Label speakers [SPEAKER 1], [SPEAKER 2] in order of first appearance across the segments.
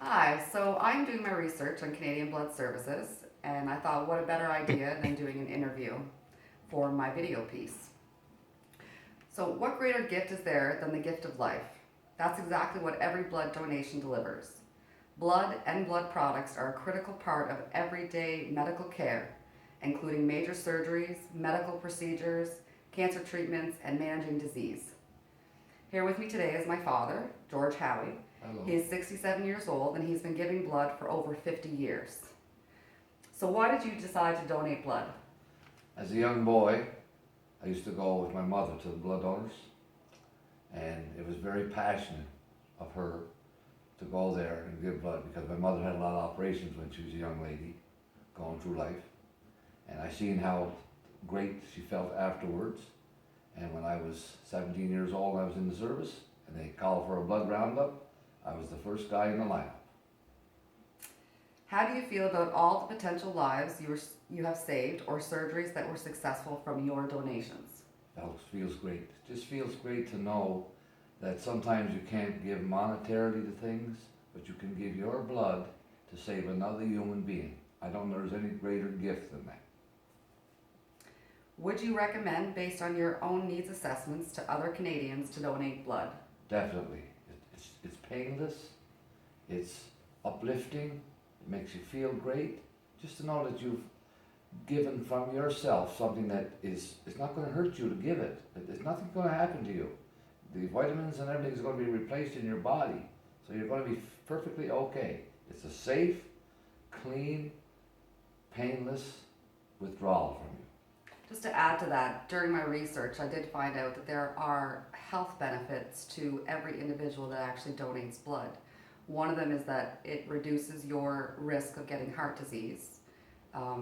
[SPEAKER 1] Hi, so I'm doing my research on Canadian Blood Services, and I thought what a better idea than doing an interview for my video piece. So, what greater gift is there than the gift of life? That's exactly what every blood donation delivers. Blood and blood products are a critical part of everyday medical care, including major surgeries, medical procedures, cancer treatments, and managing disease. Here with me today is my father, George Howie. He
[SPEAKER 2] Hello.
[SPEAKER 1] is 67 years old and he's been giving blood for over 50 years. So, why did you decide to donate blood?
[SPEAKER 2] As a young boy, I used to go with my mother to the blood donors, and it was very passionate of her to go there and give blood because my mother had a lot of operations when she was a young lady going through life. And I seen how great she felt afterwards. And when I was 17 years old, I was in the service, and they called for a blood roundup. I was the first guy in the lineup.
[SPEAKER 1] How do you feel about all the potential lives you have saved or surgeries that were successful from your donations?
[SPEAKER 2] That feels great. It just feels great to know that sometimes you can't give monetarily to things, but you can give your blood to save another human being. I don't know there's any greater gift than that.
[SPEAKER 1] Would you recommend, based on your own needs assessments, to other Canadians to donate blood?
[SPEAKER 2] Definitely. It's painless, it's uplifting, it makes you feel great. Just to know that you've given from yourself something that is it's not going to hurt you to give it. There's nothing going to happen to you. The vitamins and everything is going to be replaced in your body, so you're going to be perfectly okay. It's a safe, clean, painless withdrawal from you.
[SPEAKER 1] Just to add to that, during my research, I did find out that there are health benefits to every individual that actually donates blood. One of them is that it reduces your risk of getting heart disease.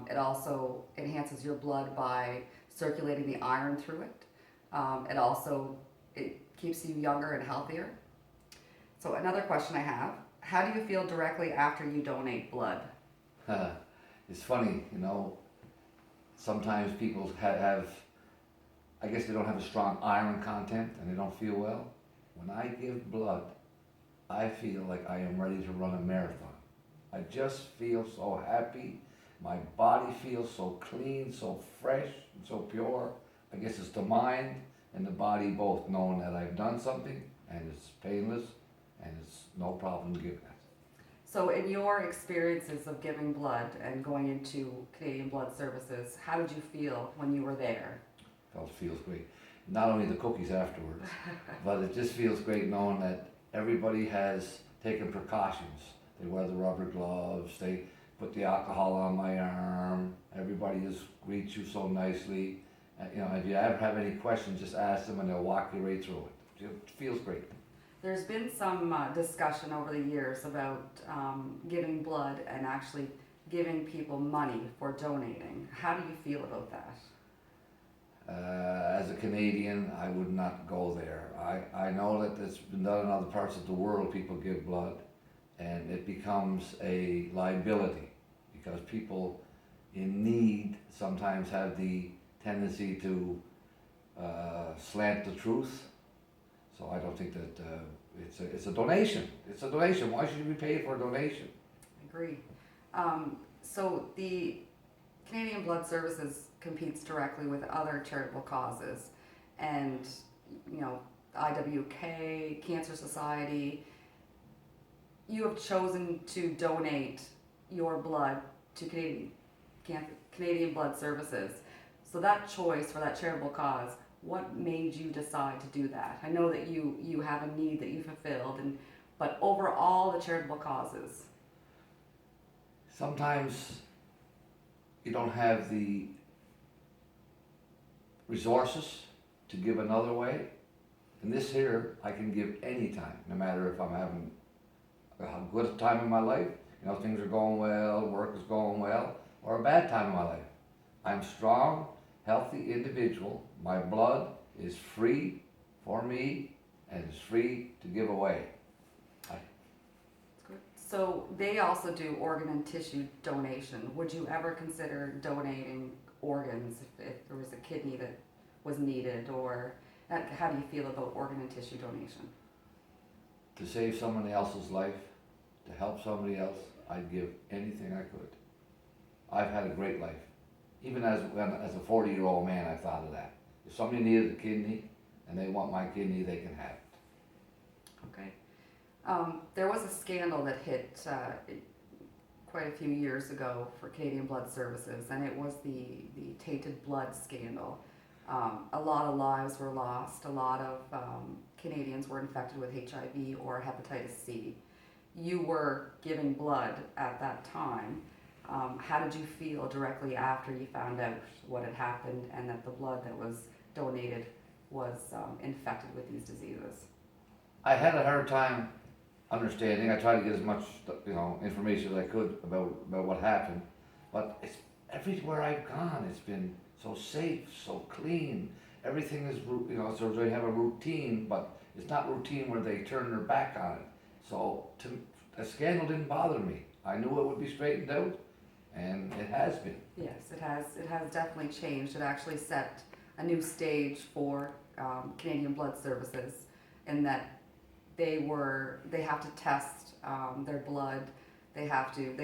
[SPEAKER 1] It also enhances your blood by circulating the iron through it. It keeps you younger and healthier. So another question I have: how do you feel directly after you donate blood?
[SPEAKER 2] It's funny, sometimes people have, I guess they don't have a strong iron content and they don't feel well. When I give blood, I feel like I am ready to run a marathon. I just feel so happy. My body feels so clean, so fresh, and so pure. I guess it's the mind and the body both knowing that I've done something and it's painless and it's no problem giving it.
[SPEAKER 1] So, in your experiences of giving blood and going into Canadian Blood Services, how did you feel when you were there?
[SPEAKER 2] Felt feels great. Not only the cookies afterwards, but it just feels great knowing that everybody has taken precautions. They wear the rubber gloves, they put the alcohol on my arm, everybody just greets you so nicely. If you ever have any questions, just ask them and they'll walk you right through it. It feels great.
[SPEAKER 1] There's been some discussion over the years about giving blood and actually giving people money for donating. How do you feel about that?
[SPEAKER 2] As a Canadian, I would not go there. I know that it's been done in other parts of the world, people give blood, and it becomes a liability because people in need sometimes have the tendency to slant the truth. So I don't think that it's a donation. It's a donation. Why should you be paid for a donation?
[SPEAKER 1] I agree. So the Canadian Blood Services competes directly with other charitable causes, and IWK, Cancer Society. You have chosen to donate your blood to Canadian Blood Services. So that choice for that charitable cause, what made you decide to do that? I know that you have a need that you fulfilled, but over all the charitable causes.
[SPEAKER 2] Sometimes you don't have the resources to give another way. And this here, I can give anytime, no matter if I'm having a good time in my life, things are going well, work is going well, or a bad time in my life. I'm strong, healthy individual. My blood is free for me and it's free to give away.
[SPEAKER 1] So they also do organ and tissue donation. Would you ever consider donating organs if there was a kidney that was needed, or how do you feel about organ and tissue donation?
[SPEAKER 2] To save someone else's life to help somebody else, I'd give anything I could. I've had a great life. Even as a 40-year-old man, I thought of that. If somebody needed a kidney and they want my kidney, they can have it.
[SPEAKER 1] Okay. There was a scandal that hit quite a few years ago for Canadian Blood Services, and it was the tainted blood scandal. A lot of lives were lost. A lot of Canadians were infected with HIV or hepatitis C. You were giving blood at that time. How did you feel directly after you found out what had happened and that the blood that was donated was infected with these diseases?
[SPEAKER 2] I had a hard time understanding. I tried to get as much, information as I could about what happened. But it's everywhere I've gone. It's been so safe, so clean. Everything is, so they have a routine, but it's not routine where they turn their back on it. So a scandal didn't bother me. I knew it would be straightened out, and it has been.
[SPEAKER 1] Yes, it has. It has definitely changed. It actually set a new stage for Canadian Blood Services, in that they have to test their blood. They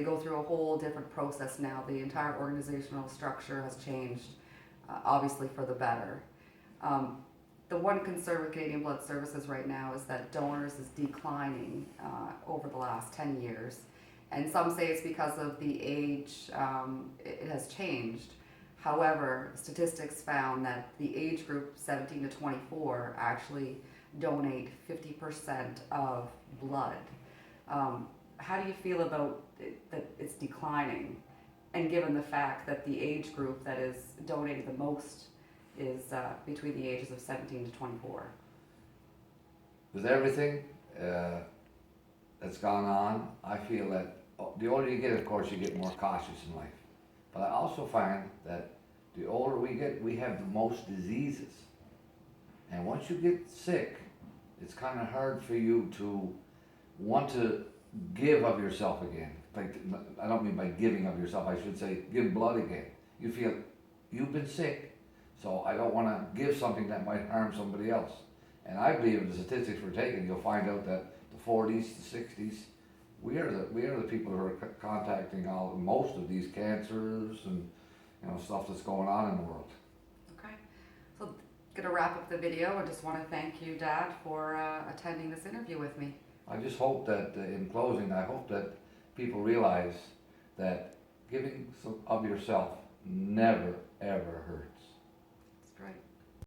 [SPEAKER 1] go through a whole different process now. The entire organizational structure has changed, obviously for the better. The one concern with Canadian Blood Services right now is that donors is declining over the last 10 years. And some say it's because of the age, it has changed. However, statistics found that the age group 17 to 24 actually donate 50% of blood. How do you feel about that it's declining? And given the fact that the age group that is donating the most is between the ages of 17 to 24.
[SPEAKER 2] With everything that's gone on, I feel that the older you get, of course, you get more cautious in life. But I also find that the older we get, we have the most diseases. And once you get sick, it's kind of hard for you to want to give of yourself again. Like, I don't mean by giving of yourself, I should say give blood again. You feel you've been sick, so I don't want to give something that might harm somebody else. And I believe in the statistics we're taking, you'll find out that the 40s, the 60s, we are the people who are contacting most of these cancers and stuff that's going on in the world.
[SPEAKER 1] Okay, so gonna wrap up the video. I just want to thank you, Dad, for attending this interview with me.
[SPEAKER 2] I just hope that, in closing, I hope that people realize that giving some of yourself never, ever hurts.